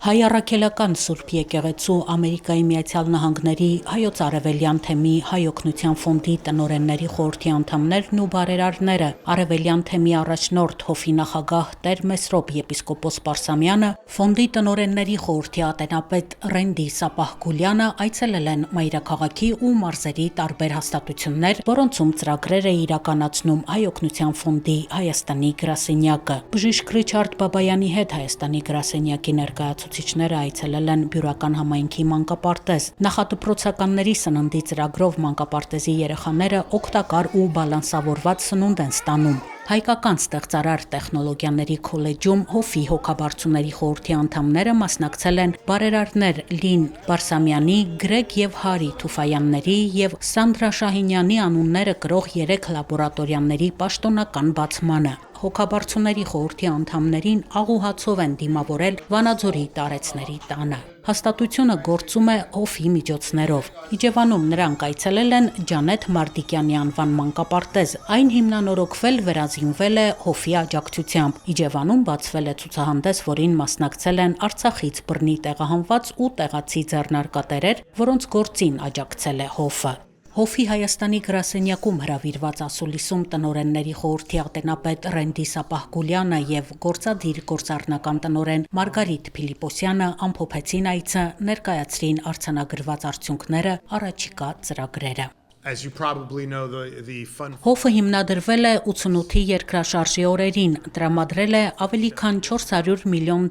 Հայ առաքելական Սուրբ եկեղեցու Ամերիկայի Միացյալ Նահանգների հայոց արևելյան թեմի հայ օգնության ֆոնդի տնօրենների խորհրդի անդամներն ու բարերարները արևելյան թեմի առաջնորդ Հովի նախագահ Տեր Մեսրոպ եպիսկոպոս Պարսամյանը, ֆոնդի տնօրենների խորհրդի ատենապետ Ռենդի Սապահ-Գուլյանը այցելել են մայրաքաղաքի ու մարզերի տարբեր հաստատություններ, որոնցում ծրագրեր է իրականացնում հայ օգնության ֆոնդի Հայաստանի գրասենյակը։ Բժիշկ Ռիչարդ Բաբայանի հետ Հայաստանի գրասենյակի ներկայացուցիչները այցելել են Բյուրական համայնքի մանկապարտեզ։ Նախադպրոցականների սննդի ծրագրով մանկապարտեզի երեխաները օգտակար ու բալանսավորված սնունդ են ստանում։ Հայկական ստեղծարար տեխնոլոգիաների քոլեջում Հովի հոգաբարձուների խորհրդի անդամները մասնակցել են բարերարներ Լին Բարսամյանի, Գրեգ եւ Հարի Թուֆայանների եւ Սանդրա Շահինյանի անունները կրող 3 լաբորատորիաների պաշտոնական բացմանը։ Հոգաբարձուների խորհրդի անդամներին աղուհացով են դիմավորել Վանաձորի տարեցների տանը։ Հաստատությունը գործում է Հովի միջոցներով։ Իջևանում նրանք այցելել են Ջանեթ Մարդիկյանի անվան մանկապարտեզ։ Այն հիմնանորոգվել վերազինվել է Հովի աջակցությամբ։ Իջևանում բացվել է ցուցահանդես, որին մասնակցել են Արցախից բռնի տեղահանված ու տեղացի ձեռնարկատերեր, որոնց գործին աջակցել է Հովը։ Հովի Հայաստանի գրասենյակում հրավիրված ասուլիսում տնօրենների խորհրդի ատենապետ Ռենդի Սապահ-Գուլյանը եւ գործադիր գործառնական տնօրեն Մարգարիտ Փիլիպոսյանը ամփոփեցին այցը, ներկայացրին արձանագրված արդյունքները, առաջիկա ծրագրերը։ As you probably know, the fund Հովը հիմնադրվել է 88-ի երկրաշարժի օրերին, տրամադրել է ավելի քան $400 միլիոն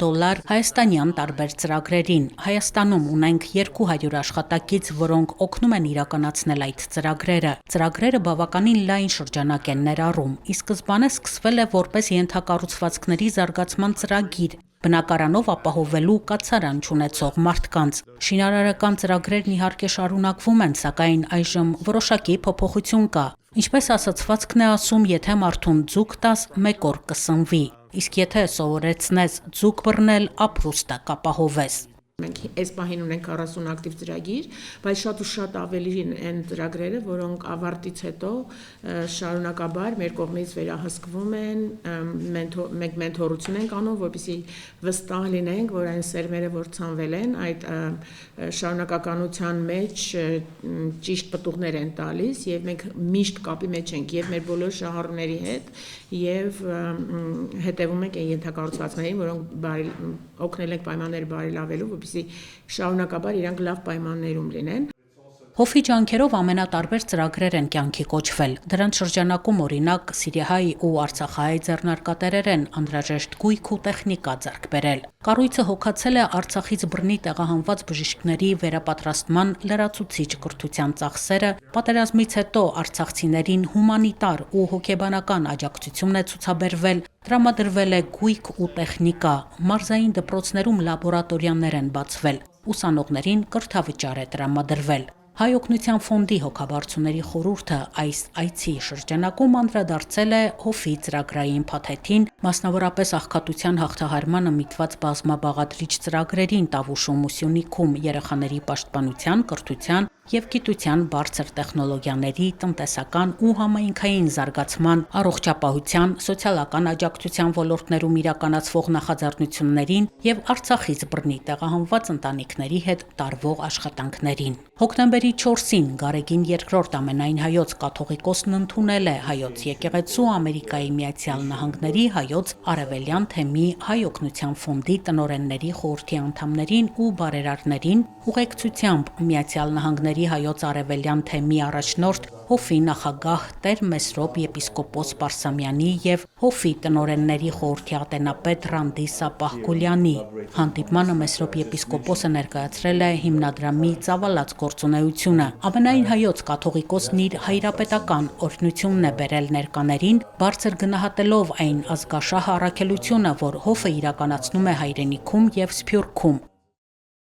հայաստանյան տարբեր ծրագրերին։ Հայաստանում ունենք 200 աշխատակից, որոնք օգնում են իրականացնել այդ ծրագրերը։ Ծրագրերը բավականին լայն շրջանակ են ներառում։ Ի սկզբանե սկսվել է որպես ենթակառուցվածքների զարգացման ծրագիր, բնակարանով ապահովելու կացարան չունեցող մարդկանց։ Շինարարական ծրագրերն իհարկե շարունակվում են, սակայն այժմ որոշակի փոփոխություն կա։ Ինչպես ասացվածքն է ասում, եթե մարդուն ձուկ տաս, 1 օր կսնվի, իսկ եթե սովորեցնես ձուկ բռնել, ապրուստը կապահովես։ Մենք այս պահին ունենք 40 ակտիվ ծրագիր, բայց շատ ու շատ ավելի են ծրագրերը, որոնք ավարտից հետո շարունակաբար մեր կողմից վերահսկվում են, մենք մենթորություն ենք անում, որպեսզի վստահ լինենք, որ այն սերմերը, որ ցանվել են, այդ շարունակականության մեջ ճիշտ պտուղներ են տալիս, եւ մենք միշտ կապի մեջ ենք եւ մեր բոլոր շահառուների հետ եւ հետեւում ենք այն ենթակառուցվածքներին, որոնք օգնել են պայմաններ բարելավելու, շարունակաբար իրանք լավ պայմաններում լինեն։ Հովի ջանքերով ամենատարբեր ծրագրեր են կյանքի կոչվել։ Դրանց շրջանակում օրինակ սիրիահայ ու արցախահայ ձեռնարկատերեր են անհրաժեշտ գույք ու տեխնիկա ձեռք բերել։ Կառույցը հոգացել է Արցախից բռնի տեղահանված բժիշկների վերապատրաստման լրացուցիչ կրթության ծախսերը, պատերազմից հետո արցախցիներին հումանիտար ու հոգեբանական աջակցություն է ցուցաբերվել, տրամադրվել է գույք ու տեխնիկա, մարզային դպրոցներում լաբորատորիաներ են բացվել, ուսանողներին կրթավճար է տրամադրվել։ Հայ օգնության ֆոնդի հոգաբարձուների խորհուրդը այս այցի շրջանակում անդրադարձել է Հովի ծրագրային փաթեթին, մասնավորապես աղքատության հաղթահարմանը միտված բազմաբաղադրիչ ծրագրերին Տավուշում ու Սյունիքում, երեխաների պաշտպանության, կրթության եւ գիտության բարձր տեխնոլոգիաների, տնտեսական ու համայնքային զարգացման, առողջապահության, սոցիալական աջակցության ոլորտներում իրականացվող նախաձեռնություններին եւ Արցախից բռնի տեղահանված ընտանիքների հետ տարվող աշխատանքներին։ Հոկտեմբերի 4-ին Գարեգին II ամենայն հայոց կաթողիկոսն ընդունել է Հայոց եկեղեցու Ամերիկայի Միացյալ Նահանգների հայոց արևելյան թեմի հայ օգնության ֆոնդի տնօրենների խորհրդի անդամներին ու բարերարներին ուղեկցությամբ Միացյալ Նահանգների հայոց արևելյան թեմի առաջնորդ Հովի նախագահ Տեր Մեսրոպ եպիսկոպոս Պարսամյանի եւ Հովի տնօրենների խորհրդի ատենապետ Ռենդի Սապահ-Գուլյանի։ Հանդիպմանը Մեսրոպ եպիսկոպոսը ներկայացրել է հիմնադրամի ծավալած գործունեությունը։ Ամենայն հայոց կաթողիկոսն իր հայրապետական օրհնությունն է բերել ներկաներին, բարձր գնահատելով այն ազգաշահ առաքելությունը, որ Հովը իրականացնում է հայրենիքում եւ Սփյուռքում։